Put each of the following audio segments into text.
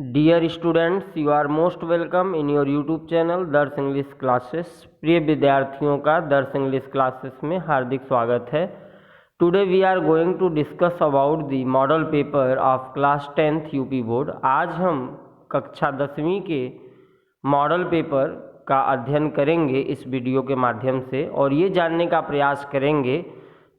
Dear students, you are most welcome in your YouTube channel Darsh English classes. प्रिय विद्यार्थियों का दर्श इंग्लिश क्लासेस में हार्दिक स्वागत है। Today we are going to discuss about the model paper of class 10th UP board. आज हम कक्षा 10वीं के मॉडल पेपर का अध्ययन करेंगे इस वीडियो के माध्यम से, और ये जानने का प्रयास करेंगे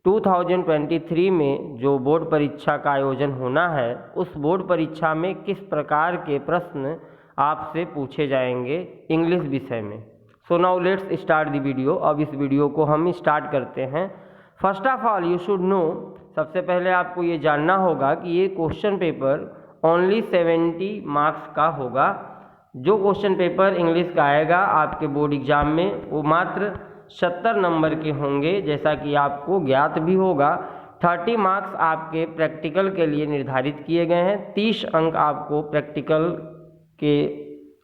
2023 में जो बोर्ड परीक्षा का आयोजन होना है, उस बोर्ड परीक्षा में किस प्रकार के प्रश्न आपसे पूछे जाएंगे इंग्लिश विषय में। So now let's start the video. अब इस वीडियो को हम स्टार्ट करते हैं। First of all you should know, सबसे पहले आपको ये जानना होगा कि ये क्वेश्चन पेपर ओनली 70 मार्क्स का होगा। जो क्वेश्चन पेपर इंग्लिश का आएगा आपके बोर्ड एग्जाम में, वो मात्र 70 नंबर के होंगे। जैसा कि आपको ज्ञात भी होगा, 30 मार्क्स आपके प्रैक्टिकल के लिए निर्धारित किए गए हैं। 30 अंक आपको प्रैक्टिकल के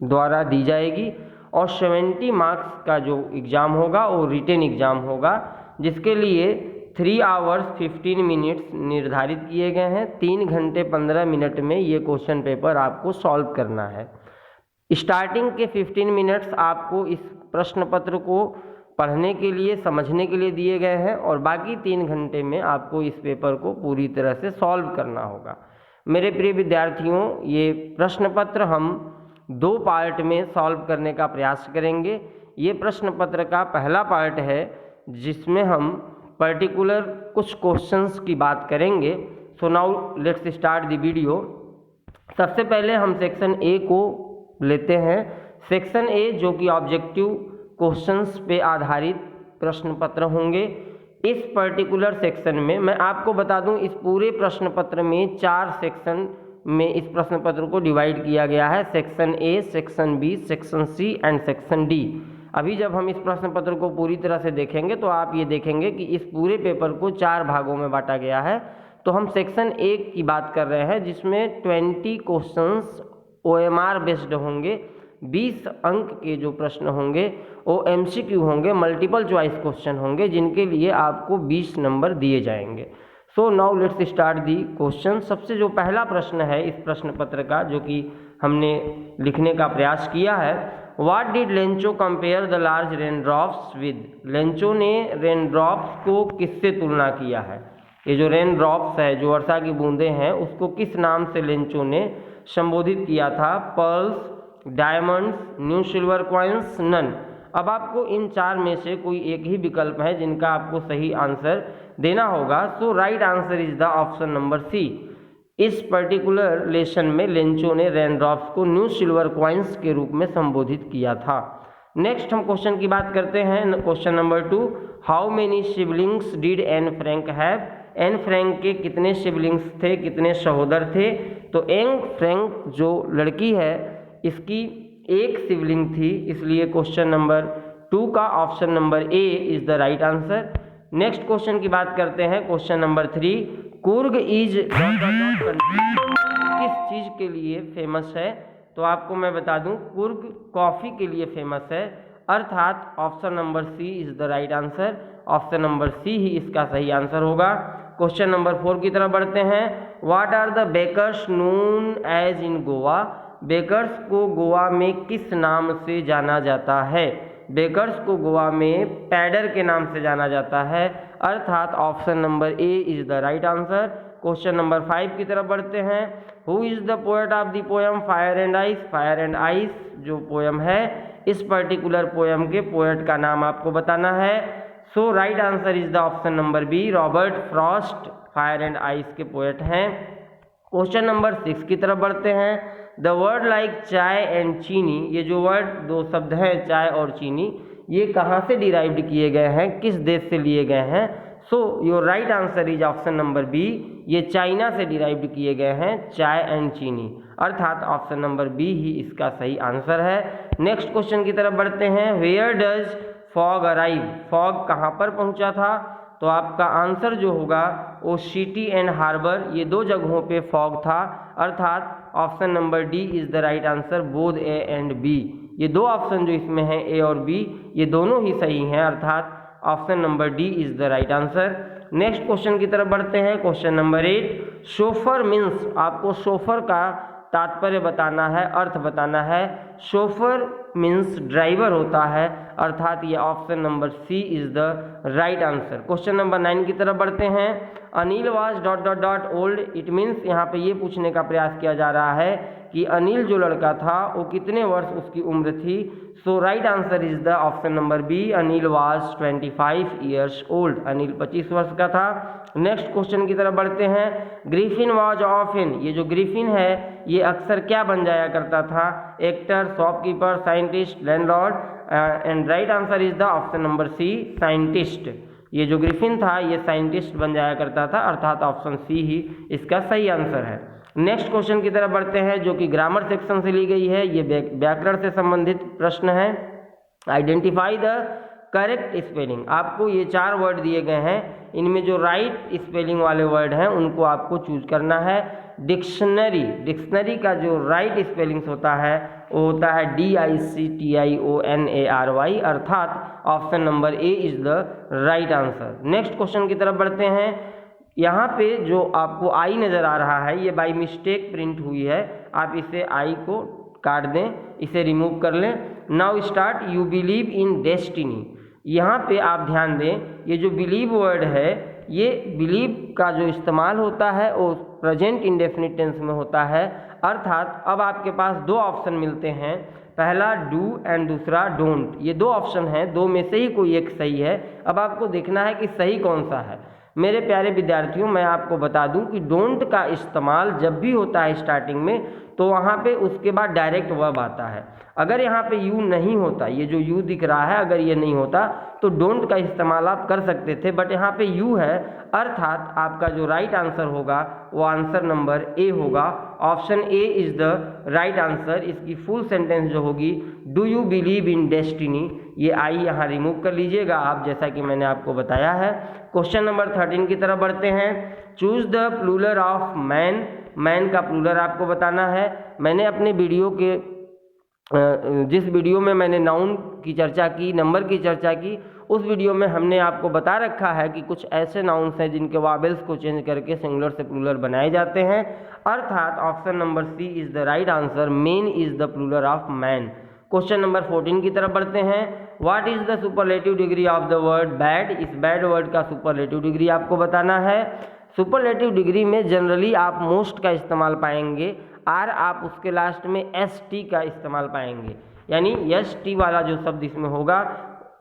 द्वारा दी जाएगी, और 70 मार्क्स का जो एग्ज़ाम होगा वो रिटन एग्ज़ाम होगा, जिसके लिए 3 आवर्स 15 मिनट्स निर्धारित किए गए हैं। 3 घंटे 15 मिनट में ये क्वेश्चन पेपर आपको सॉल्व करना है। स्टार्टिंग के 15 मिनट्स आपको इस प्रश्न पत्र को पढ़ने के लिए, समझने के लिए दिए गए हैं, और बाकी 3 घंटे में आपको इस पेपर को पूरी तरह से सॉल्व करना होगा। मेरे प्रिय विद्यार्थियों, ये प्रश्न पत्र हम 2 पार्ट में सॉल्व करने का प्रयास करेंगे। ये प्रश्न पत्र का पहला पार्ट है, जिसमें हम पर्टिकुलर कुछ क्वेश्चंस की बात करेंगे। So now let's start the video. सबसे पहले हम सेक्शन ए को लेते हैं। सेक्शन ए जो कि ऑब्जेक्टिव क्वेश्चंस पे आधारित प्रश्न पत्र होंगे। इस पर्टिकुलर सेक्शन में मैं आपको बता दूं, इस पूरे प्रश्न पत्र में 4 सेक्शन में इस प्रश्न पत्र को डिवाइड किया गया है। Section A, section B, section C and section D. अभी जब हम इस प्रश्न पत्र को पूरी तरह से देखेंगे तो आप ये देखेंगे कि इस पूरे पेपर को 4 भागों में बांटा गया है। तो हम सेक्शन ए की बात कर रहे हैं, जिसमें 20 क्वेश्चंस OMR बेस्ड होंगे। 20 अंक के जो प्रश्न होंगे वो MCQ होंगे, मल्टीपल चॉइस क्वेश्चन होंगे, जिनके लिए आपको 20 नंबर दिए जाएंगे। So now let's start the question. सबसे जो पहला प्रश्न है इस प्रश्न पत्र का, जो कि हमने लिखने का प्रयास किया है, what did Lencho compare the large rain drops with. Lencho ने रेन ड्रॉप्स को किससे तुलना किया है। ये जो रेन ड्रॉप्स है, जो वर्षा की बूंदें हैं, उसको किस नाम से लेंचो ने संबोधित किया था। Pearls, diamonds, new silver coins, none. अब आपको इन 4 में से कोई एक ही विकल्प है जिनका आपको सही आंसर देना होगा। So right answer is the option number C. इस पर्टिकुलर लेसन में लेंचो ने रेन ड्रॉप्स को न्यू सिल्वर कॉइन्स के रूप में संबोधित किया था। नेक्स्ट हम क्वेश्चन की बात करते हैं। Question number 2, how many siblings did Anne Frank have. Anne Frank के कितने सिबलिंग्स थे, कितने सहोदर थे। तो एन फ्रैंक जो लड़की है, इसकी एक सिबलिंग थी, इसलिए क्वेश्चन नंबर 2 का option number A is the right answer. Next question की बात करते हैं। क्वेश्चन नंबर 3, कुर्ग इज किस चीज़ के लिए फेमस है। तो आपको मैं बता दूं, कुर्ग कॉफ़ी के लिए फेमस है, अर्थात option number C is the right answer. Option number C ही इसका सही आंसर होगा। क्वेश्चन नंबर 4 की तरफ बढ़ते हैं। What are the bakers known as in Goa. Bakers को गोवा में किस नाम से जाना जाता है। बेकर्स को गोवा में पैडर के नाम से जाना जाता है, अर्थात option number A is the right answer. Question number 5 की तरफ बढ़ते हैं। Who is the poet of the poem fire and ice. Fire and ice जो पोएम है, इस पर्टिकुलर पोएम के पोएट का नाम आपको बताना है। So right answer is the option number B, Robert Frost fire and ice के पोएट हैं। क्वेश्चन नंबर 6 की तरफ बढ़ते हैं। The word like chai and chini, ये जो वर्ड 2 शब्द हैं, चाय और चीनी, ये कहाँ से डिराइव्ड किए गए हैं, किस देश से लिए गए हैं। So your right answer is option number B, ये चाइना से डिराइव्ड किए गए हैं, चाय एंड चीनी, अर्थात ऑप्शन नंबर बी ही इसका सही आंसर है। नेक्स्ट क्वेश्चन की तरफ बढ़ते हैं। Where does fog arrive. Fog कहाँ पर पहुँचा था। तो आपका आंसर जो होगा वो सिटी एंड हार्बर, ये 2 जगहों पे फॉग था, अर्थात option number D is the right answer, both A and B. ये 2 ऑप्शन जो इसमें हैं, ए और बी, ये दोनों ही सही हैं, अर्थात option number D is the right answer. Next question की तरफ बढ़ते हैं। क्वेश्चन नंबर 8, शोफर मीन्स, आपको शोफर का तात्पर्य बताना है, अर्थ बताना है। शोफर मीन्स ड्राइवर होता है, अर्थात ये option number C is the right answer. Question number 9 की तरफ बढ़ते हैं। Anil was dot dot dot old, it means यहाँ पे ये पूछने का प्रयास किया जा रहा है कि अनिल जो लड़का था वो कितने वर्ष उसकी उम्र थी। So right answer is the option number B, Anil was 25 years old, Anil 25 वर्ष का था। नेक्स्ट क्वेश्चन की तरफ बढ़ते हैं। ग्रिफिन वाज ऑफन, ये जो ग्रिफिन है ये अक्सर क्या बन जाया करता था, actor, shopkeeper, scientist, landlord, and right answer is the option number C, scientist. ये जो ग्रिफिन था ये साइंटिस्ट बन जाया करता था, अर्थात ऑप्शन सी ही इसका सही आंसर है। नेक्स्ट क्वेश्चन की तरफ बढ़ते हैं जो कि ग्रामर सेक्शन से ली गई है, ये व्याकरण से संबंधित प्रश्न है। आइडेंटिफाई द करेक्ट स्पेलिंग, आपको ये 4 वर्ड दिए गए हैं, इनमें जो राइट स्पेलिंग वाले वर्ड हैं उनको आपको चूज करना है। डिक्शनरी, डिक्शनरी का जो राइट स्पेलिंग्स होता है वो होता है DICTIONARY, अर्थात option number A is the right answer. Next question की तरफ बढ़ते हैं। यहाँ पे जो आपको आई नज़र आ रहा है ये बाय मिस्टेक प्रिंट हुई है, आप इसे आई को काट दें, इसे रिमूव कर लें। Now start, you believe in destiny, यहाँ पे आप ध्यान दें, ये जो बिलीव वर्ड है ये बिलीव का जो इस्तेमाल होता है वो प्रेजेंट इंडेफिनिट टेंस में होता है, अर्थात अब आपके पास 2 ऑप्शन मिलते हैं, पहला डू एंड दूसरा डोंट। ये 2 ऑप्शन हैं, 2 में से ही कोई एक सही है। अब आपको देखना है कि सही कौन सा है। मेरे प्यारे विद्यार्थियों, मैं आपको बता दूं कि डोंट का इस्तेमाल जब भी होता है स्टार्टिंग में तो वहाँ पे उसके बाद डायरेक्ट वर्ब आता है। अगर यहाँ पे यू नहीं होता, ये जो यू दिख रहा है अगर ये नहीं होता तो डोंट का इस्तेमाल आप कर सकते थे, बट यहाँ पे यू है, अर्थात आपका जो राइट आंसर होगा वो आंसर नंबर ए होगा। Option A is the right answer. इसकी फुल सेंटेंस जो होगी, do you believe in destiny, ये आई यहाँ रिमूव कर लीजिएगा आप, जैसा कि मैंने आपको बताया है। क्वेश्चन नंबर 13 की तरफ बढ़ते हैं। Choose the plural of man, man का प्लूरल आपको बताना है। मैंने अपने वीडियो के जिस वीडियो में मैंने नाउन की चर्चा की, नंबर की चर्चा की, उस वीडियो में हमने आपको बता रखा है कि कुछ ऐसे नाउन्स हैं जिनके वावेल्स को चेंज करके सिंगुलर से प्लूरल बनाए जाते हैं, अर्थात option number C is the right answer, men is the plural of man. Question number 14 की तरफ बढ़ते हैं। What is the superlative degree of the word bad, इस बैड वर्ड का सुपरलेटिव डिग्री आपको बताना है। सुपरलेटिव डिग्री में जनरली आप मोस्ट का इस्तेमाल पाएंगे, आर आप उसके लास्ट में ST का इस्तेमाल पाएंगे, यानी ST वाला जो शब्द इसमें होगा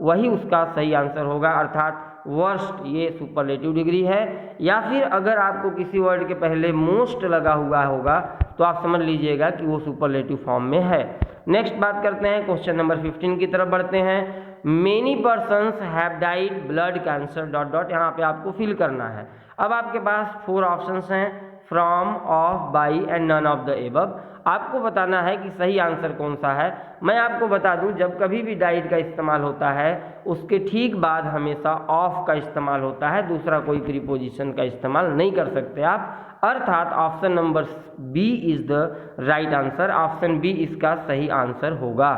वही उसका सही आंसर होगा, अर्थात वर्स्ट ये सुपरलेटिव डिग्री है। या फिर अगर आपको किसी वर्ड के पहले मोस्ट लगा हुआ होगा तो आप समझ लीजिएगा कि वो सुपरलेटिव फॉर्म में है। नेक्स्ट बात करते हैं, क्वेश्चन नंबर 15 की तरफ बढ़ते हैं। Many persons have died blood cancer dot dot, यहाँ पे आपको फिल करना है। अब आपके पास 4 ऑप्शंस हैं, from, of, by and none of the above. आपको बताना है कि सही आंसर कौन सा है। मैं आपको बता दूं, जब कभी भी डाइड का इस्तेमाल होता है उसके ठीक बाद हमेशा ऑफ का इस्तेमाल होता है, दूसरा कोई प्रीपोजिशन का इस्तेमाल नहीं कर सकते आप, अर्थात option number B is the right answer. Option B इसका सही आंसर होगा।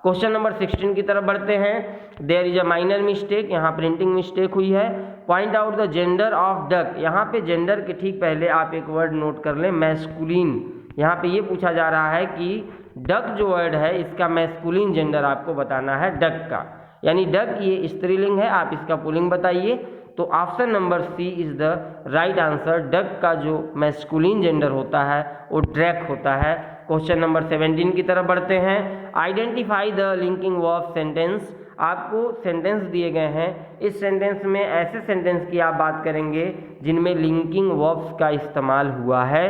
क्वेश्चन नंबर 16 की तरफ बढ़ते हैं। There is a minor mistake, यहाँ प्रिंटिंग मिस्टेक हुई है। Point out the gender of duck, यहाँ पे जेंडर के ठीक पहले आप एक वर्ड नोट कर लें, मैस्कुलिन। यहाँ पे ये पूछा जा रहा है कि डक जो वर्ड है इसका मैस्कुलिन जेंडर आपको बताना है डक का, यानी डक ये स्त्रीलिंग है, आप इसका पुल्लिंग बताइए। तो option number C is the right answer. Duck का जो मैस्कुलिन जेंडर होता है वो ड्रैक होता है। क्वेश्चन नंबर 17 की तरफ बढ़ते हैं। Identify the linking verb sentence, आपको सेंटेंस दिए गए हैं, इस सेंटेंस में ऐसे सेंटेंस की आप बात करेंगे जिनमें लिंकिंग वर्ब्स का इस्तेमाल हुआ है।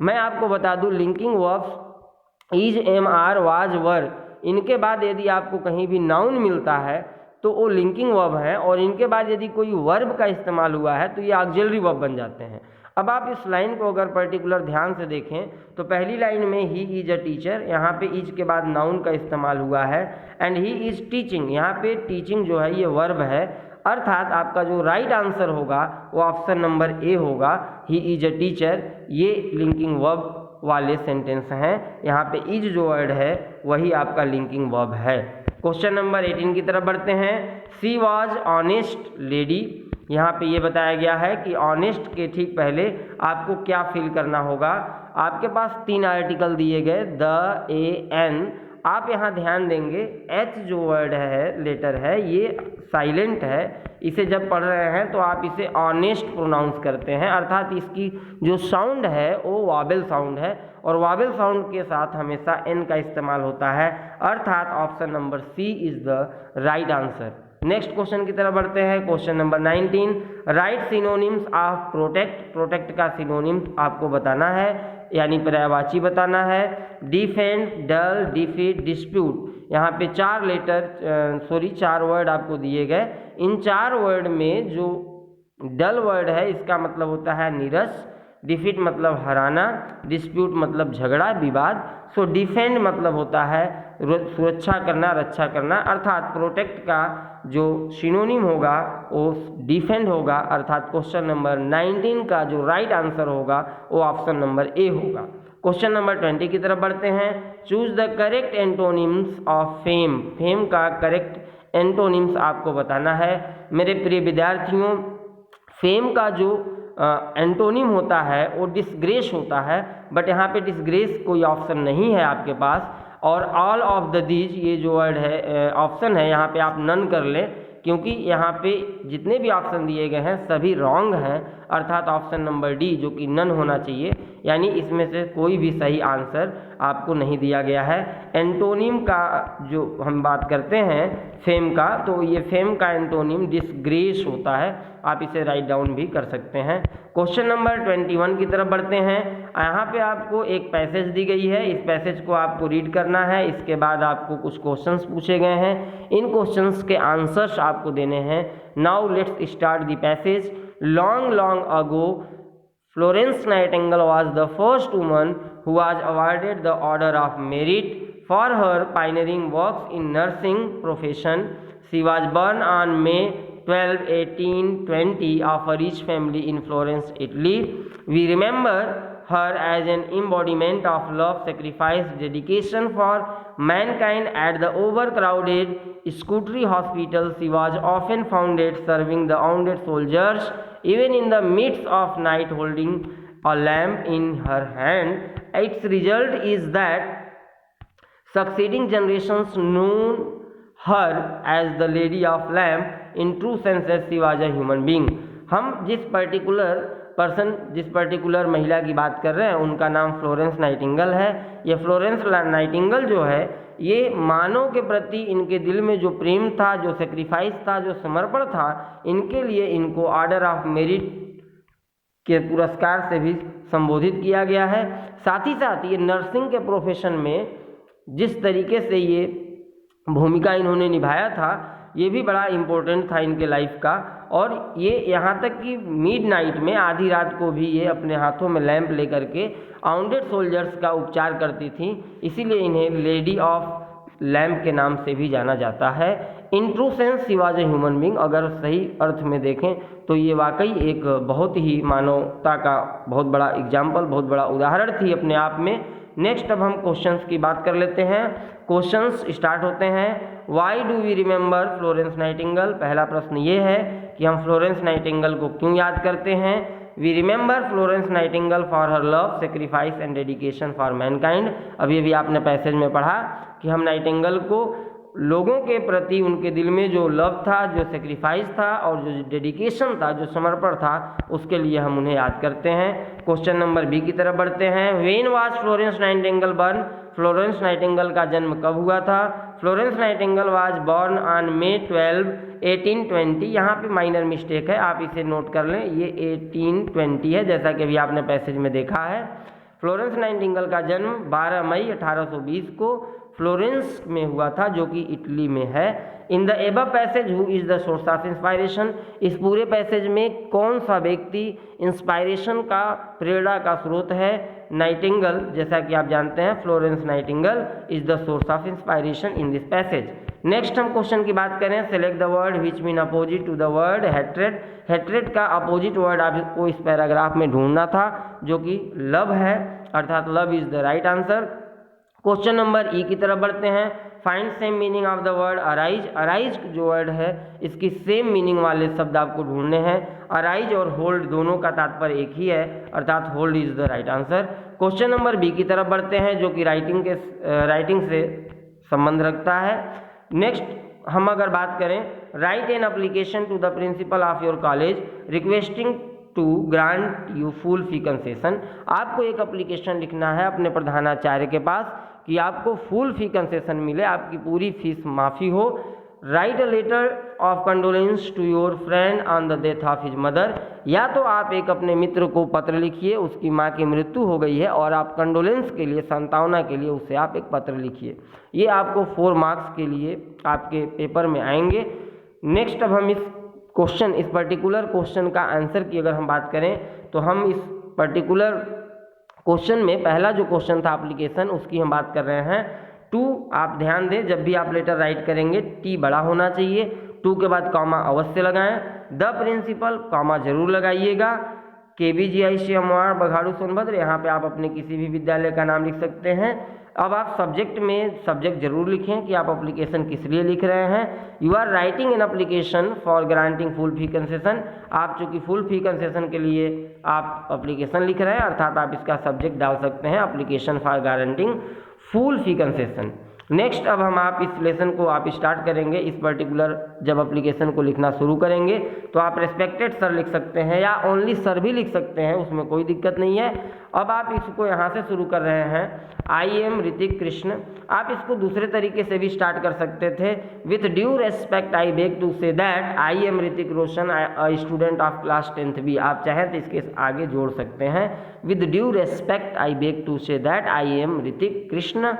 मैं आपको बता दूं, linking verbs is, am, are, was, were, इनके बाद यदि आपको कहीं भी नाउन मिलता है तो वो लिंकिंग वर्ब है, और इनके बाद यदि कोई वर्ब का इस्तेमाल हुआ है तो ये ऑक्सिलरी वर्ब बन जाते हैं। अब आप इस लाइन को अगर पर्टिकुलर ध्यान से देखें तो पहली लाइन में ही इज अ टीचर, यहाँ पे इज के बाद नाउन का इस्तेमाल हुआ है, एंड ही इज टीचिंग, यहाँ पे टीचिंग जो है ये वर्ब है, अर्थात आपका जो राइट आंसर होगा वो ऑप्शन नंबर ए होगा, ही इज अ टीचर। ये लिंकिंग वर्ब वाले सेंटेंस हैं, यहाँ पे इज जो वर्ड है वही आपका लिंकिंग वर्ब है। क्वेश्चन नंबर 18 की तरफ बढ़ते हैं। सी वॉज ऑनेस्ट लेडी, यहाँ पे ये बताया गया है कि ऑनेस्ट के ठीक पहले आपको क्या फिल करना होगा। आपके पास 3 आर्टिकल दिए गए, द, ए, एन। आप यहाँ ध्यान देंगे एच जो वर्ड है, लेटर है, ये साइलेंट है। इसे जब पढ़ रहे हैं तो आप इसे ऑनेस्ट प्रोनाउंस करते हैं, अर्थात इसकी जो साउंड है वो वावेल साउंड है और वावेल साउंड के साथ हमेशा एन का इस्तेमाल होता है, अर्थात option number C is the right answer. Next question की तरफ बढ़ते हैं। Question number 19, write synonyms of protect. Protect का सिनोनिम्स आपको बताना है, यानी पर्यायवाची बताना है। Defend, dull, defeat, dispute. यहाँ पे 4 वर्ड आपको दिए गए। इन 4 वर्ड में जो डल वर्ड है इसका मतलब होता है नीरस, डिफीट मतलब हराना, डिस्प्यूट मतलब झगड़ा, विवाद। सो डिफेंड मतलब होता है सुरक्षा करना, रक्षा करना, अर्थात प्रोटेक्ट का जो सिनोनिम होगा वो डिफेंड होगा, अर्थात क्वेश्चन नंबर 19 का जो राइट आंसर होगा वो ऑप्शन नंबर ए होगा। क्वेश्चन नंबर 20 की तरफ बढ़ते हैं। Choose the correct antonyms of fame. Fame का करेक्ट एंटोनिम्स आपको बताना है। मेरे प्रिय विद्यार्थियों, फेम का जो एंटोनिम होता है वो डिसग्रेस होता है, बट यहाँ पे डिसग्रेस कोई ऑप्शन नहीं है आपके पास। और ऑल ऑफ द दीज ये जो वर्ड है ऑप्शन है, यहाँ पे आप नन कर लें, क्योंकि यहाँ पे जितने भी ऑप्शन दिए गए हैं सभी रॉन्ग हैं, अर्थात ऑप्शन नंबर डी जो कि नन होना चाहिए, यानी इसमें से कोई भी सही आंसर आपको नहीं दिया गया है। एंटोनिम का जो हम बात करते हैं फेम का, तो ये फेम का एंटोनिम डिसग्रेस होता है। आप इसे राइट डाउन भी कर सकते हैं। क्वेश्चन नंबर 21 की तरफ बढ़ते हैं। यहाँ पे आपको एक पैसेज दी गई है, इस पैसेज को आपको रीड करना है। इसके बाद आपको कुछ क्वेश्चंस पूछे गए हैं, इन क्वेश्चंस के आंसर्स आपको देने हैं। Now let's start the passage. Long long ago Florence Nightingale was the first woman who was awarded the Order of Merit for her pioneering works in nursing profession. She was born on May 12, 1820 of a rich family in Florence, Italy. We remember her as an embodiment of love, sacrifice, dedication for mankind. At the overcrowded Scutari Hospital, she was often found serving the wounded soldiers, even in the midst of night, holding a lamp in her hand. Its result is that succeeding generations known her as the Lady of Lamp. In true sense she was a human being. हम जिस particular महिला की बात कर रहे हैं उनका नाम फ्लोरेंस नाइटिंगेल है। ये फ्लोरेंस नाइटिंगेल जो है ये मानव के प्रति इनके दिल में जो प्रेम था, जो सेक्रीफाइस था, जो समर्पण था, इनके लिए इनको ऑर्डर ऑफ मेरिट के पुरस्कार से भी संबोधित किया गया है। साथ ही साथ ये नर्सिंग के प्रोफेशन में जिस तरीके से ये भूमिका इन्होंने निभाया था ये भी बड़ा इम्पोर्टेंट था इनके लाइफ का। और ये यहाँ तक कि मिडनाइट में, आधी रात को भी ये अपने हाथों में लैंप लेकर के वाउंडेड सोल्जर्स का उपचार करती थी, इसीलिए इन्हें लेडी ऑफ लैंप के नाम से भी जाना जाता है। In true sense she was a human being, अगर सही अर्थ में देखें तो ये वाकई एक बहुत ही मानवता का बहुत बड़ा एग्जाम्पल, बहुत बड़ा उदाहरण थी अपने आप में। नेक्स्ट अब हम क्वेश्चंस की बात कर लेते हैं। क्वेश्चंस स्टार्ट होते हैं। Why do we remember Florence Nightingale. पहला प्रश्न ये है कि हम फ्लोरेंस नाइटिंगेल को क्यों याद करते हैं। We remember Florence Nightingale for her love, sacrifice and dedication for mankind. अभी अभी आपने पैसेज में पढ़ा कि हम नाइटिंगेल को लोगों के प्रति उनके दिल में जो लव था, जो सेक्रीफाइस था और जो डेडिकेशन था, जो समर्पण था, उसके लिए हम उन्हें याद करते हैं। क्वेश्चन नंबर बी की तरफ बढ़ते हैं। When was Florence Nightingale burn. Florence Nightingale का जन्म कब हुआ था। Florence Nightingale was born on May 12, 1820। यहाँ पे माइनर मिस्टेक है, आप इसे नोट कर लें, ये 1820 है जैसा कि अभी आपने पैसेज में देखा है। फ्लोरेंस नाइटिंगेल का जन्म 12 मई 1820 को फ्लोरेंस में हुआ था, जो कि इटली में है। In the above passage who is the source of inspiration. इस पूरे पैसेज में कौन सा व्यक्ति इंस्पायरेशन का, प्रेरणा का स्रोत है। नाइटिंगेल, जैसा कि आप जानते हैं Florence Nightingale is the source of inspiration in this passage. Next हम क्वेश्चन की बात करें। Select the word which mean opposite to the word hatred. Hatred का अपोजिट वर्ड आपको इस पैराग्राफ में ढूंढना था, जो कि लव है, अर्थात love is the right answer. Question number ई की तरफ बढ़ते हैं। Find same meaning of the word arise. Arise जो वर्ड है इसकी सेम मीनिंग वाले शब्द आपको ढूंढने हैं। अराइज और होल्ड दोनों का तात्पर्य एक ही है, अर्थात hold is the right answer. Question number B की तरफ बढ़ते हैं जो कि राइटिंग से संबंध रखता है। नेक्स्ट हम अगर बात करें, write an application to the principal of your college requesting to grant you full fee concession. आपको एक एप्लीकेशन लिखना है अपने प्रधानाचार्य के पास कि आपको फुल फी कंसेशन मिले, आपकी पूरी फीस माफ़ी हो। Write a letter of condolence to your friend on the death of his mother. या तो आप एक अपने मित्र को पत्र लिखिए, उसकी माँ की मृत्यु हो गई है और आप कंडोलेंस के लिए, सांत्वना के लिए उसे आप एक पत्र लिखिए। ये आपको 4 मार्क्स के लिए आपके पेपर में आएंगे। नेक्स्ट अब हम इस पर्टिकुलर क्वेश्चन का आंसर की अगर हम बात करें तो हम इस पर्टिकुलर क्वेश्चन में पहला जो क्वेश्चन था एप्लीकेशन, उसकी हम बात कर रहे हैं। 2 आप ध्यान दें, जब भी आप लेटर राइट करेंगे टी बड़ा होना चाहिए। 2 के बाद कॉमा अवश्य लगाएं। द प्रिंसिपल कॉमा जरूर लगाइएगा। KBGIC बघाड़ू सोनभद्र, यहाँ पे आप अपने किसी भी विद्यालय का नाम लिख सकते हैं। अब आप सब्जेक्ट में सब्जेक्ट जरूर लिखें कि आप एप्लीकेशन किस लिए लिख रहे हैं। You are writing an application for granting full fee concession. आप चूँकि फुल फी कंसेशन के लिए आप एप्लीकेशन लिख रहे हैं, अर्थात आप इसका सब्जेक्ट डाल सकते हैं application for guaranteeing full fee concession. Next अब आप इस लेसन को आप स्टार्ट करेंगे। इस पर्टिकुलर जब एप्लीकेशन को लिखना शुरू करेंगे तो आप रेस्पेक्टेड सर लिख सकते हैं या ओनली सर भी लिख सकते हैं, उसमें कोई दिक्कत नहीं है। अब आप इसको यहाँ से शुरू कर रहे हैं, आई एम ऋतिक कृष्ण। आप इसको दूसरे तरीके से भी स्टार्ट कर सकते थे, with due respect I beg to say that I am Hrithik Roshan student of class 10th B. आप चाहें तो इसके आगे जोड़ सकते हैं, with due respect I beg to say that I am Hrithik Krishna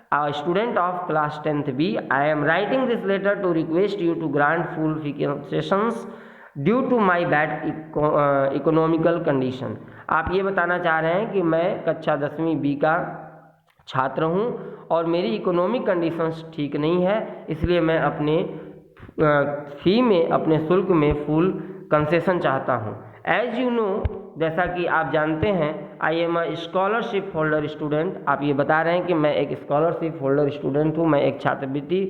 a student of class 10th B. I am writing this letter to request you to grant full fee concessions due to my bad economical condition. आप ये बताना चाह रहे हैं कि मैं कक्षा 10वीं B का छात्र हूँ और मेरी इकोनॉमिक कंडीशंस ठीक नहीं है, इसलिए मैं अपने फी में, अपने शुल्क में फुल कंसेशन चाहता हूँ। एज यू नो, जैसा कि आप जानते हैं, आई am a scholarship holder student. आप ये बता रहे हैं कि मैं एक स्कॉलरशिप होल्डर स्टूडेंट हूँ, मैं एक छात्रवृत्ति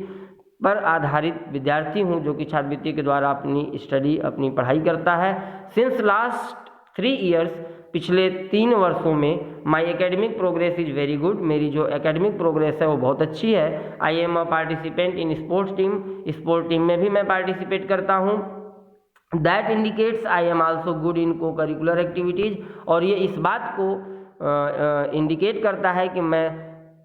पर आधारित विद्यार्थी हूँ जो कि छात्रवृत्ति के द्वारा अपनी स्टडी, अपनी पढ़ाई करता है। सिंस लास्ट 3 ईयर्स, पिछले 3 वर्षों में, my academic progress is very good. मेरी जो एकेडमिक प्रोग्रेस है वो बहुत अच्छी है। I am a participant in sports team. Sport team में भी मैं पार्टिसिपेट करता हूँ। That indicates I am also good in co curricular activities. और ये इस बात को इंडिकेट करता है कि मैं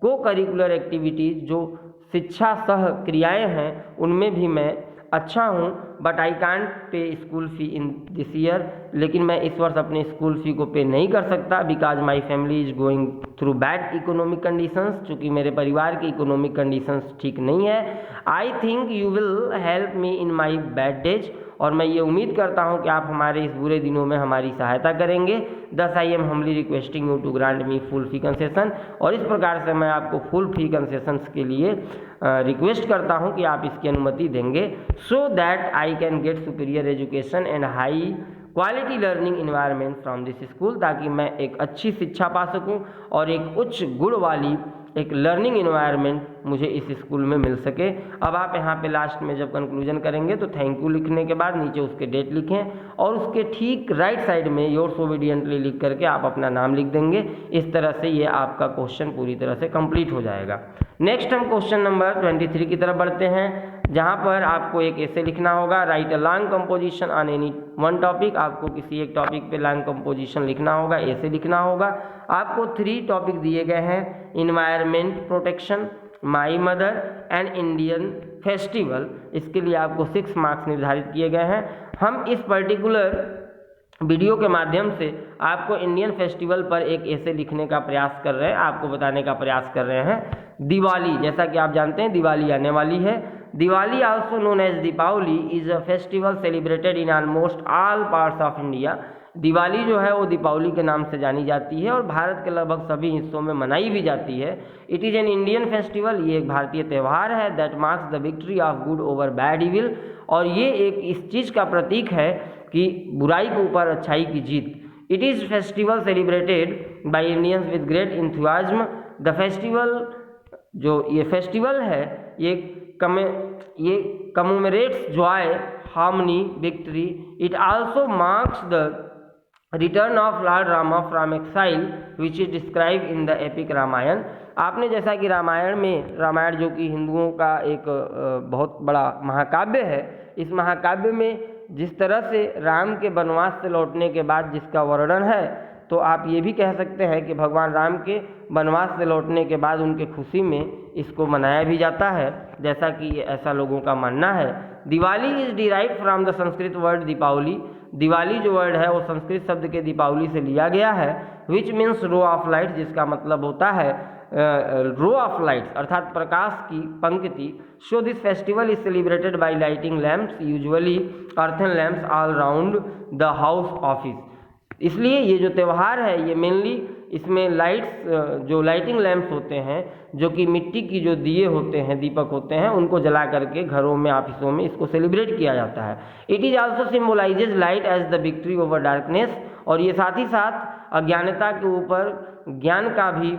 को करिकुलर एक्टिविटीज़, जो शिक्षा सह क्रियाएँ हैं, उनमें भी मैं अच्छा हूँ। But I can't pay school fee in this year. लेकिन मैं इस वर्ष अपने स्कूल फ़ी को पे नहीं कर सकता, because my family is going through bad economic conditions. चूँकि मेरे परिवार की इकोनॉमिक कंडीशंस ठीक नहीं है। I think you will help me in my bad days. और मैं ये उम्मीद करता हूँ कि आप हमारे इस बुरे दिनों में हमारी सहायता करेंगे। Thus I am humbly requesting you to grant me full fee concession. और इस प्रकार से मैं आपको फुल फी कंसेशंस के लिए रिक्वेस्ट करता हूँ कि आप इसकी अनुमति देंगे, so that I can get superior education and high quality learning environment from this school. ताकि मैं एक अच्छी शिक्षा पा सकूँ और एक उच्च गुण वाली एक लर्निंग इन्वायरमेंट मुझे इस स्कूल में मिल सके। अब आप यहाँ पे लास्ट में जब कंक्लूजन करेंगे तो थैंक यू लिखने के बाद नीचे उसके डेट लिखें और उसके ठीक राइट साइड में योर्स ओबीडियंटली लिख करके आप अपना नाम लिख देंगे। इस तरह से ये आपका क्वेश्चन पूरी तरह से कंप्लीट हो जाएगा। नेक्स्ट हम क्वेश्चन नंबर 23 की तरफ बढ़ते हैं, जहाँ पर आपको एक ऐसे लिखना होगा, right a long composition on any one topic. आपको किसी एक टॉपिक पे लॉन्ग कंपोजिशन लिखना होगा, ऐसे लिखना होगा। आपको 3 टॉपिक दिए गए हैं, environment protection, my mother and Indian festival. इसके लिए आपको 6 मार्क्स निर्धारित किए गए हैं। हम इस पर्टिकुलर वीडियो के माध्यम से आपको इंडियन फेस्टिवल पर एक ऐसे लिखने का प्रयास कर रहे हैं, आपको बताने का प्रयास कर रहे हैं। दिवाली, जैसा कि आप जानते हैं दिवाली आने वाली है। Diwali also known as Deepawali is a festival celebrated in almost all parts of India. Diwali जो है वो दीपावली के नाम से जानी जाती है और भारत के लगभग सभी हिस्सों में मनाई भी जाती है। It is an Indian festival, ये एक भारतीय त्यौहार है। That marks the victory of good over bad evil. और ये एक इस चीज़ का प्रतीक है कि बुराई के ऊपर अच्छाई की जीत। It is festival celebrated by Indians with great enthusiasm. The festival जो ये फेस्टिवल है ये commemorates joy, harmony, victory. It also marks the return of Lord Rama from exile which is describe in the epic Ramayan. आपने जैसा कि रामायण जो कि हिंदुओं का एक बहुत बड़ा महाकाव्य है, इस महाकाव्य में जिस तरह से राम के वनवास से लौटने के बाद जिसका वर्णन है, तो आप ये भी कह सकते हैं कि भगवान राम के वनवास से लौटने के बाद उनके खुशी में इसको मनाया भी जाता है, जैसा कि ऐसा लोगों का मानना है. Diwali is derived from the Sanskrit word Deepawali. Diwali जो वर्ड है वो संस्कृत शब्द के दीपावली से लिया गया है, which means row of light, जिसका मतलब होता है रो ऑफ लाइट्स अर्थात प्रकाश की पंक्ति. So this festival is celebrated by lighting lamps, usually earthen lamps all round the house office. इसलिए ये जो त्यौहार है ये मेनली इसमें लाइट्स, जो लाइटिंग लैम्प्स होते हैं, जो कि मिट्टी की जो दिए होते हैं, दीपक होते हैं, उनको जला करके घरों में, ऑफिसों में इसको सेलिब्रेट किया जाता है. It is also symbolizes light as the victory over darkness. और ये साथ ही साथ अज्ञानता के ऊपर ज्ञान का भी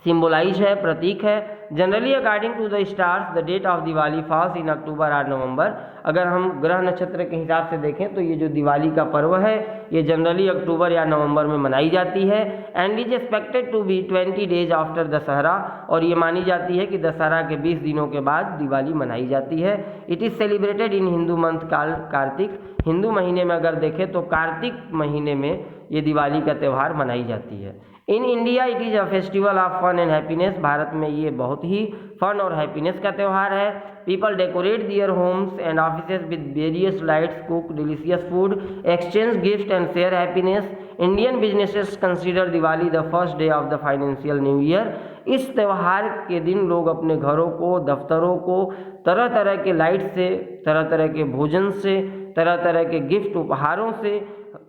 सिम्बोलाइज है, प्रतीक है. Generally according to the stars the date of Diwali falls in October और नवंबर. अगर हम ग्रह नक्षत्र के हिसाब से देखें तो ये जो दिवाली का पर्व है ये जनरली अक्टूबर या नवंबर में मनाई जाती है. And is expected to be 20 days after Dussehra. और ये मानी जाती है कि दशहरा के 20 दिनों के बाद दिवाली मनाई जाती है. It is celebrated in Hindu month Kartik. Hindu महीने में अगर देखें तो कार्तिक महीने में ये दिवाली का त्यौहार मनाई जाती है. In India it is a festival of fun and happiness. Bharat में ये बहुत ही फन और हैप्पीनेस का त्यौहार है. People decorate their homes and offices with various lights, cook delicious food, exchange gift and share happiness. Indian businesses consider Diwali the first day of the financial new year. इस त्यौहार के दिन लोग अपने घरों को, दफ्तरों को तरह तरह के लाइट से, तरह तरह के भोजन से, तरह तरह के गिफ्ट उपहारों से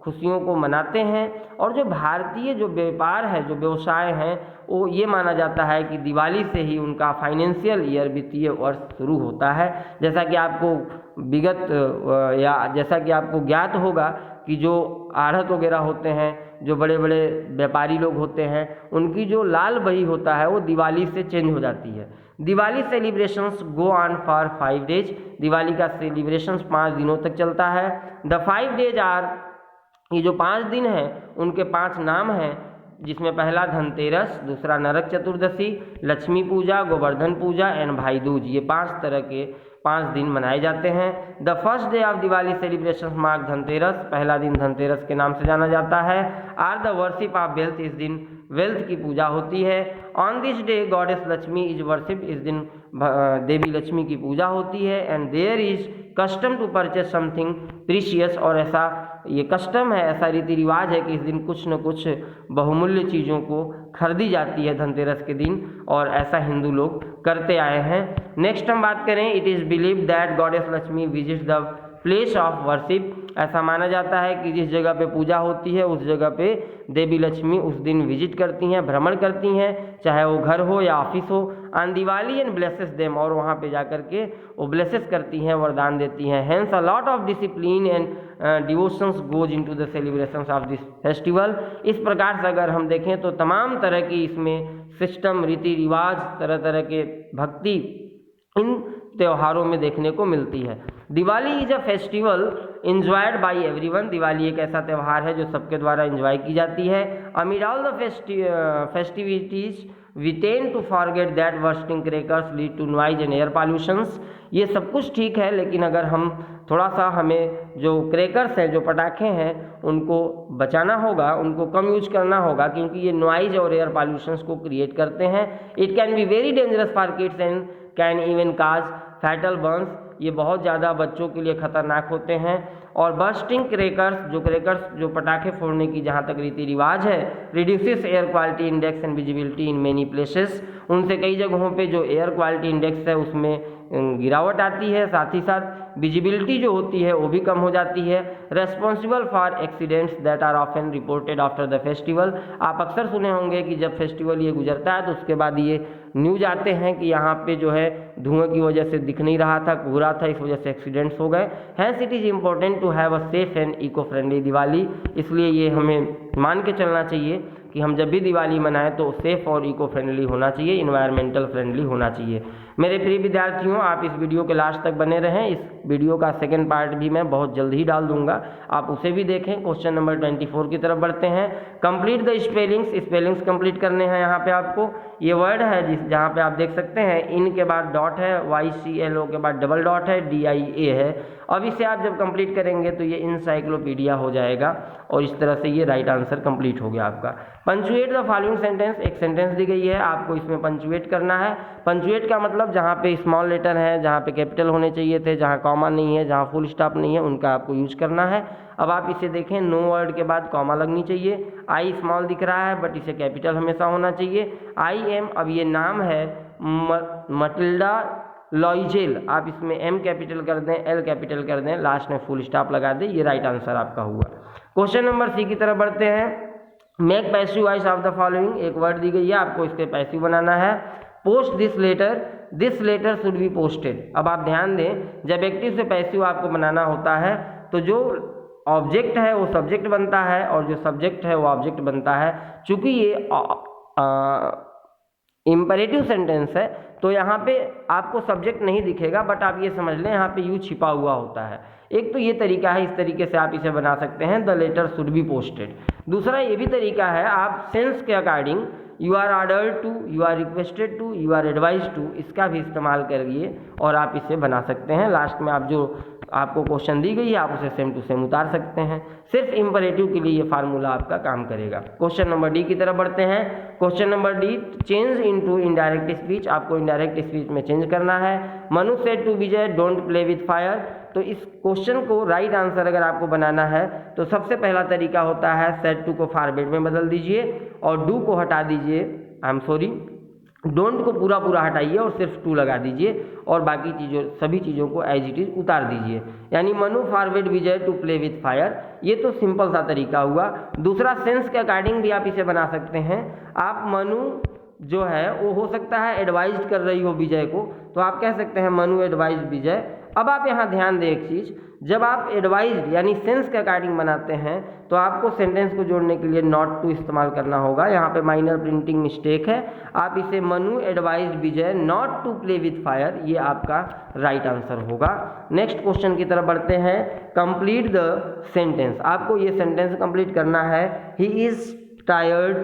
खुशियों को मनाते हैं. और जो भारतीय जो व्यापार है, जो व्यवसाय हैं, वो ये माना जाता है कि दिवाली से ही उनका फाइनेंशियल ईयर, वित्तीय वर्ष शुरू होता है. जैसा कि आपको जैसा कि आपको ज्ञात होगा कि जो आढ़त वगैरह होते हैं, जो बड़े बड़े व्यापारी लोग होते हैं, उनकी जो लाल बही होता है वो दिवाली से चेंज हो जाती है. Diwali celebrations go on for 5 days. Diwali का सेलिब्रेशंस 5 दिनों तक चलता है. द 5 डेज आर, ये जो 5 दिन हैं उनके 5 नाम हैं, जिसमें पहला धनतेरस, दूसरा नरक चतुर्दशी, लक्ष्मी पूजा, गोवर्धन पूजा एंड भाई दूज. ये 5 तरह के 5 दिन मनाए जाते हैं. The first day of Diwali celebration mark Dhanteras. पहला दिन धनतेरस के नाम से जाना जाता है. Are the worship of wealth. इस दिन वेल्थ की पूजा होती है. On this day goddess Lakshmi is worship. इस दिन देवी लक्ष्मी की पूजा होती है. And there is custom to purchase something precious. और ऐसा ये कस्टम है, ऐसा रीति रिवाज है कि इस दिन कुछ न कुछ बहुमूल्य चीज़ों को खरीदी जाती है धनतेरस के दिन, और ऐसा हिंदू लोग करते आए हैं. नेक्स्ट हम बात करें, it is believe that goddess Lakshmi visit the place of worship. ऐसा माना जाता है कि जिस जगह पे पूजा होती है उस जगह पे देवी लक्ष्मी उस दिन विजिट करती हैं, भ्रमण करती हैं, चाहे वो घर हो या ऑफिस हो. On Diwali and blesses them. और वहाँ पे जा करके वो ब्लेसेस करती हैं, वरदान देती हैं. Hence a lot of discipline and devotions goes into the celebrations of this festival. इस प्रकार से अगर हम देखें तो तमाम तरह की इसमें सिस्टम, रीति रिवाज, तरह तरह के भक्ति इन त्योहारों में देखने को मिलती है. Diwali is a festival enjoyed by everyone. Diwali एक ऐसा त्यौहार है जो सबके द्वारा इंजॉय की जाती है. Amid all the festivities we tend to forget that bursting crackers lead to noise and air pollutions. ये सब कुछ ठीक है, लेकिन अगर हम थोड़ा सा, हमें जो क्रैकर्स हैं, जो पटाखे हैं, उनको बचाना होगा, उनको कम यूज करना होगा, क्योंकि ये नॉइज और एयर पॉल्यूशंस को क्रिएट करते हैं. It can be very dangerous for kids and can even cause fatal Burns. ये बहुत ज़्यादा बच्चों के लिए खतरनाक होते हैं. और बर्स्टिंग क्रैकर्स जो पटाखे फोड़ने की जहाँ तक रीति रिवाज है, reduces air quality index and visibility in many places. उनसे कई जगहों पे जो एयर क्वालिटी इंडेक्स है उसमें गिरावट आती है, साथ ही साथ विजिबिलिटी जो होती है वो भी कम हो जाती है. Responsible for accidents that are often reported after the festival. आप अक्सर सुने होंगे कि जब फेस्टिवल ये गुजरता है तो उसके बाद ये न्यूज आते हैं कि यहाँ पे जो है धुएं की वजह से दिख नहीं रहा था, कोहरा था, इस वजह से एक्सीडेंट्स हो गए. Hence it is important to have a safe and eco friendly Diwali. इसलिए ये हमें मान के चलना चाहिए कि हम जब भी दिवाली मनाएं तो सेफ़ और इको फ्रेंडली होना चाहिए, इन्वायरमेंटल फ्रेंडली होना चाहिए। मेरे प्रिय विद्यार्थियों, आप इस वीडियो के लास्ट तक बने रहें। इस वीडियो का सेकंड पार्ट भी मैं बहुत जल्द ही डाल दूंगा, आप उसे भी देखें। क्वेश्चन नंबर 24 की तरफ बढ़ते हैं। कंप्लीट द स्पेलिंग्स कंप्लीट करने हैं। यहाँ पे आपको ये वर्ड है जहाँ पे आप देख सकते हैं इन के बाद डॉट है, YCLO के बाद डबल डॉट है, DIA है। अब इसे आप जब कंप्लीट करेंगे तो ये इंसाइक्लोपीडिया हो जाएगा और इस तरह से ये राइट आंसर कंप्लीट हो गया आपका। पंचुएट द फॉलोइंग सेंटेंस, एक सेंटेंस दी गई है, आपको इसमें पंचुएट करना है। पंचुएट का मतलब जहाँ पे स्मॉल लेटर है, जहाँ पे कैपिटल होने चाहिए थे, जहाँ कॉमा नहीं है, जहाँ फुल स्टॉप नहीं है, उनका आपको यूज करना है। अब आप इसे देखें, नो वर्ड के बाद कॉमा लगनी चाहिए। आई स्मॉल दिख रहा है बट इसे कैपिटल हमेशा होना चाहिए। IM, अब ये नाम है मटिल्डा लॉइजेल, आप इसमें M कैपिटल कर दें, L कैपिटल कर दें, लास्ट में फुल स्टॉप लगा दें, ये राइट आंसर आपका हुआ। क्वेश्चन नंबर C की तरफ बढ़ते हैं। Make passive voice of the following, एक वर्ड दी गई है, आपको इसके पैसिव बनाना है। Post this letter should be posted. अब आप ध्यान दें, जब एक्टिव से पैसिव आपको बनाना होता है तो जो ऑब्जेक्ट है वो सब्जेक्ट बनता है और जो सब्जेक्ट है वो ऑब्जेक्ट बनता है। चूंकि ये इम्परेटिव सेंटेंस है तो यहाँ पे आपको सब्जेक्ट नहीं दिखेगा, बट आप ये समझ लें यहाँ पे यू छिपा हुआ होता है। एक तो ये तरीका है, इस तरीके से आप इसे बना सकते हैं, the letter should be posted. दूसरा ये भी तरीका है, आप सेंस के according you are ordered to, you are requested to, you are advise to, इसका भी इस्तेमाल करिए और आप इसे बना सकते हैं। लास्ट में आप जो आपको क्वेश्चन दी गई है आप उसे सेम टू सेम उतार सकते हैं। सिर्फ इम्परेटिव के लिए ये फार्मूला आपका काम करेगा। क्वेश्चन नंबर D की तरफ बढ़ते हैं। Question number D, change into indirect speech, आपको इनडायरेक्ट स्पीच में चेंज करना है। Manu said to Vijay don't play with fire. तो इस क्वेश्चन को राइट आंसर अगर आपको बनाना है तो सबसे पहला तरीका होता है सेड टू को फॉरवर्ड में बदल दीजिए और डू को हटा दीजिए, डोंट को पूरा हटाइए और सिर्फ टू लगा दीजिए और बाकी सभी चीज़ों को एज इट इज उतार दीजिए। यानी Manu forward Vijay to play with fire, ये तो सिंपल सा तरीका हुआ। दूसरा, सेंस के अकॉर्डिंग भी आप इसे बना सकते हैं। आप मनु जो है वो हो सकता है एडवाइज कर रही हो विजय को, तो आप कह सकते हैं मनु एडवाइज विजय। अब आप यहाँ ध्यान दें एक चीज़, जब आप एडवाइज यानी सेंस के अकॉर्डिंग बनाते हैं तो आपको सेंटेंस को जोड़ने के लिए नॉट टू इस्तेमाल करना होगा। यहाँ पे माइनर प्रिंटिंग मिस्टेक है, आप इसे Manu advise Vijay not to play with fire, ये आपका राइट आंसर होगा। नेक्स्ट क्वेश्चन की तरफ बढ़ते हैं। कंप्लीट द सेंटेंस, आपको ये सेंटेंस कंप्लीट करना है। ही इज ट्राइड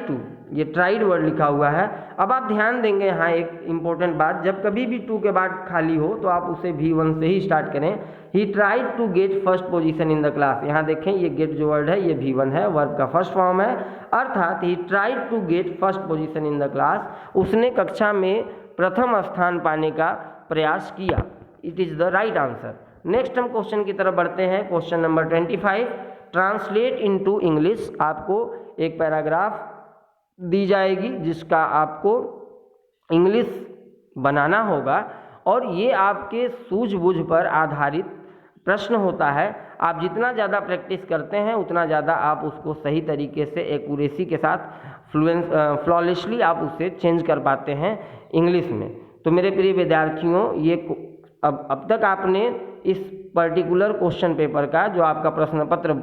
टू, ये ट्राइड वर्ड लिखा हुआ है। अब आप ध्यान देंगे यहाँ एक इंपॉर्टेंट बात, जब कभी भी टू के बाद खाली हो तो आप उसे V1 से ही स्टार्ट करें। He tried to get first position in the class, यहाँ देखें ये गेट जो वर्ड है ये V1 है, वर्ब का फर्स्ट फॉर्म है, अर्थात he tried to get first position in the class, उसने कक्षा में प्रथम स्थान पाने का प्रयास किया। It is the right answer. Next हम क्वेश्चन की तरफ बढ़ते हैं। Question number 25, translate into English, आपको एक पैराग्राफ दी जाएगी जिसका आपको इंग्लिश बनाना होगा और ये आपके सूझबूझ पर आधारित प्रश्न होता है। आप जितना ज़्यादा प्रैक्टिस करते हैं उतना ज़्यादा आप उसको सही तरीके से एक्यूरेसी के साथ फ्लॉलेसली आप उसे चेंज कर पाते हैं इंग्लिश में। तो मेरे प्रिय विद्यार्थियों, ये अब तक आपने इस पर्टिकुलर क्वेश्चन पेपर का जो आपका प्रश्न पत्र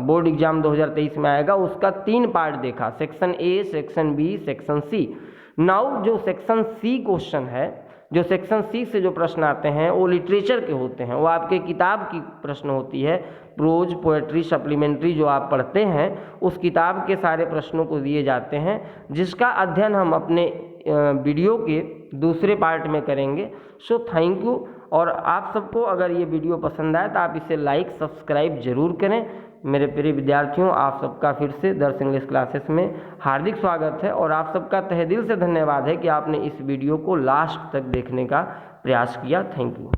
बोर्ड एग्जाम 2023 में आएगा उसका 3 पार्ट देखा, section A, section B, section C। Now जो सेक्शन C क्वेश्चन है, जो सेक्शन C से जो प्रश्न आते हैं वो लिटरेचर के होते हैं, वो आपके किताब की प्रश्न होती है, प्रोज, पोएट्री, सप्लीमेंट्री जो आप पढ़ते हैं उस किताब के सारे प्रश्नों को दिए जाते हैं, जिसका अध्ययन हम अपने वीडियो के दूसरे पार्ट में करेंगे। So thank you. और आप सबको अगर ये वीडियो पसंद आए तो आप इसे लाइक सब्सक्राइब जरूर करें। मेरे प्रिय विद्यार्थियों, आप सबका फिर से दर्श इंग्लिश क्लासेस में हार्दिक स्वागत है और आप सबका तहे दिल से धन्यवाद है कि आपने इस वीडियो को लास्ट तक देखने का प्रयास किया। Thank you.